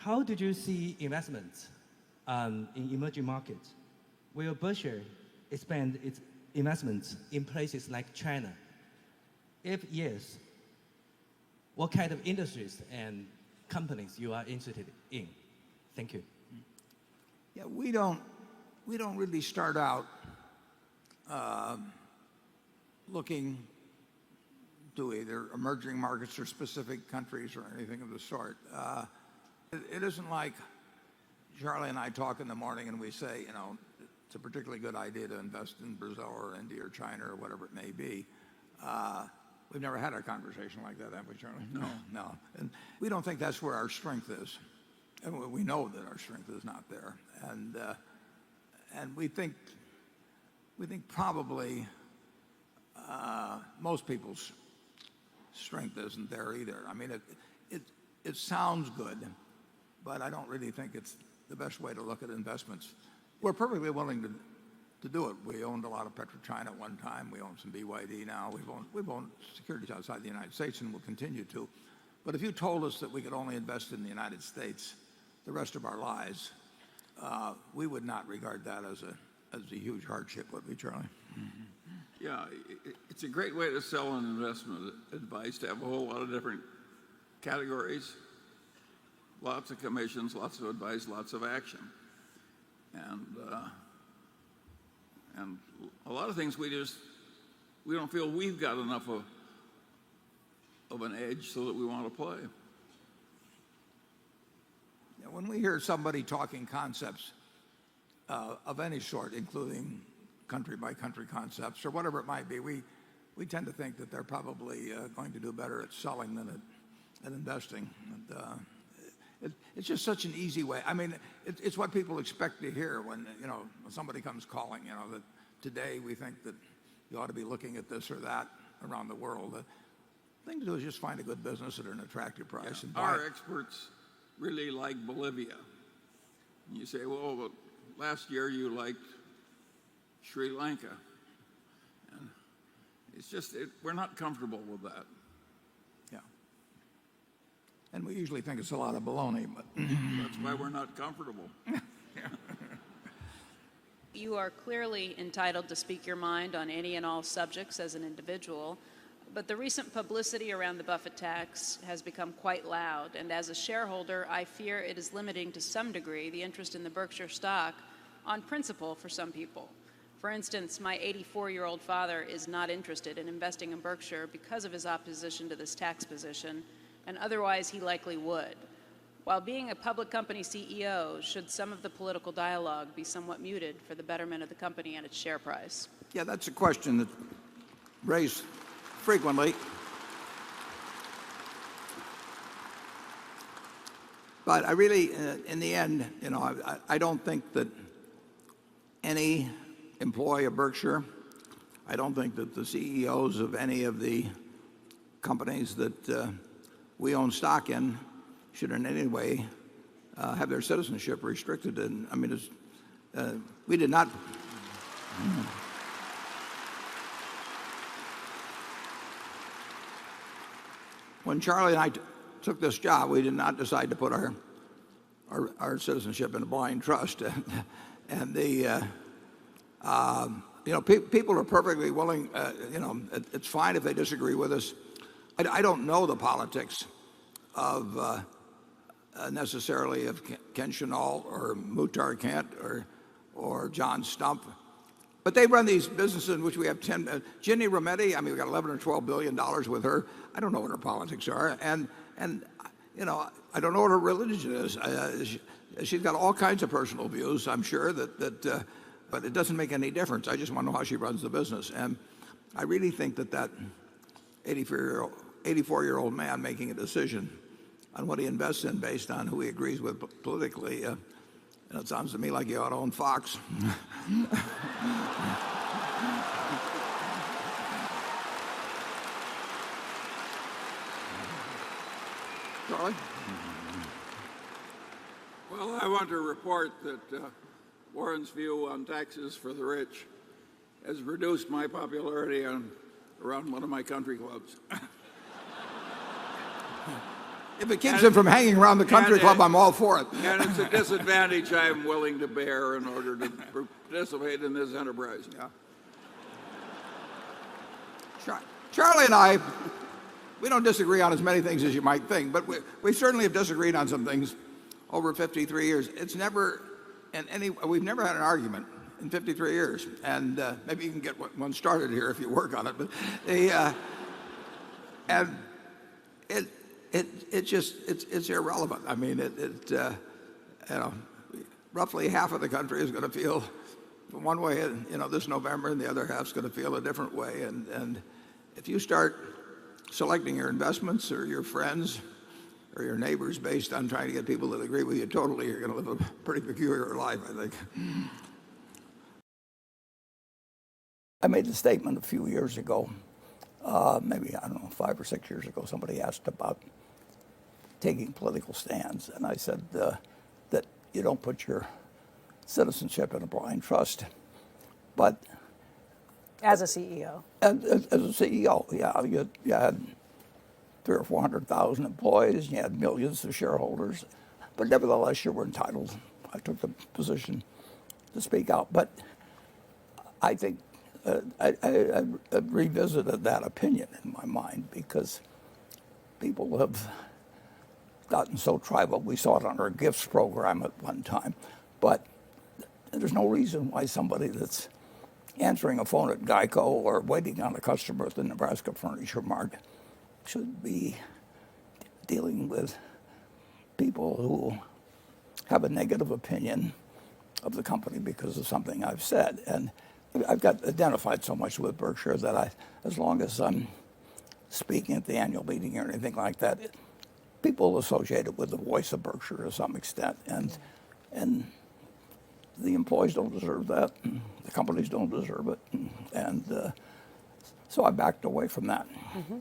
How did you see investments in emerging markets? Will Berkshire expand its investments in places like China? If yes, what kind of industries and companies you are interested in? Thank you. Yeah, we don't really start out looking to either emerging markets or specific countries or anything of the sort. It isn't like Charlie and I talk in the morning and we say, it's a particularly good idea to invest in Brazil or India or China or whatever it may be. We've never had a conversation like that, have we, Charlie? No. And we don't think that's where our strength is. And we know that our strength is not there. And we think probably most people's strength isn't there either. I mean, it sounds good, but I don't really think it's the best way to look at investments. We're perfectly willing to do it. We owned a lot of PetroChina at one time. We own some BYD now. We've owned securities outside the United States and will continue to. But if you told us that we could only invest in the United States the rest of our lives, we would not regard that as a huge hardship, would we, Charlie? Mm-hmm. Yeah, it's a great way to sell an investment advice, to have a whole lot of different categories, lots of commissions, lots of advice, lots of action. And a lot of things we don't feel we've got enough of an edge so that we want to play. Yeah, when we hear somebody talking concepts of any sort, including country-by-country concepts or whatever it might be, we tend to think that they're probably going to do better at selling than at investing. And, it's just such an easy way. I mean, it's what people expect to hear when somebody comes calling. That today we think that you ought to be looking at this or that around the world. The thing to do is just find a good business at an attractive price. Yeah, and buy our it. experts really like Bolivia. And you say, well, but last year you liked Sri Lanka. And it's just, we're not comfortable with that. Yeah. And we usually think it's a lot of baloney, but that's why we're not comfortable. You are clearly entitled to speak your mind on any and all subjects as an individual, but the recent publicity around the Buffett tax has become quite loud, and as a shareholder, I fear it is limiting to some degree the interest in the Berkshire stock on principle for some people. For instance, my 84-year-old father is not interested in investing in Berkshire because of his opposition to this tax position, and otherwise he likely would. While being a public company CEO, should some of the political dialogue be somewhat muted for the betterment of the company and its share price? yeah, that's a question that's raised frequently. But I really, in the end, I don't think that any employee of Berkshire, I don't think that the CEOs of any of the companies that we own stock in should in any way have their citizenship restricted. And I mean, we did not. When Charlie and I took this job, we did not decide to put our citizenship in a blind trust. And people are perfectly willing. It's fine if they disagree with us. I don't know the politics of necessarily of Ken Chenault or Muhtar Kent or John Stump, but they run these businesses in which we have Ginny Rometty. I mean, we got 11 or 12 billion dollars with her. I don't know what her politics are, and I don't know what her religion is. She's got all kinds of personal views, I'm sure but it doesn't make any difference. I just want to know how she runs the business, and I really think that 84-year-old man making a decision on what he invests in based on who he agrees with politically, it sounds to me like he ought to own Fox. Charlie? Well, I want to report that Warren's view on taxes for the rich has reduced my popularity around one of my country clubs. If it keeps him from hanging around the country club, I'm all for it. And it's a disadvantage I'm willing to bear in order to participate in this enterprise. Yeah. Charlie and I, we don't disagree on as many things as you might think, but we certainly have disagreed on some things over 53 years. It's never, we've never had an argument in 53 years. And maybe you can get one started here if you work on it. But it's irrelevant. I mean, roughly half of the country is going to feel one way, this November, and the other half's going to feel a different way. And if you start selecting your investments or your friends or your neighbors based on trying to get people that agree with you totally, you're going to live a pretty peculiar life, I think. I made a statement a few years ago, maybe, I don't know, 5 or 6 years ago. Somebody asked about taking political stands, and I said that you don't put your citizenship in a blind trust. But as a CEO? As a CEO, yeah. You had 300,000 or 400,000 employees, and you had millions of shareholders. But nevertheless, you were entitled. I took the position to speak out. But I think I revisited that opinion in my mind because people have gotten so tribal. We saw it on our gifts program at one time. But there's no reason why somebody that's answering a phone at Geico or waiting on a customer at the Nebraska Furniture Mart should be dealing with people who have a negative opinion of the company because of something I've said. And I've got identified so much with Berkshire that as long as I'm speaking at the annual meeting or anything like that, people associate it with the voice of Berkshire to some extent. And the employees don't deserve that. The companies don't deserve it. And so I backed away from that. Mm-hmm.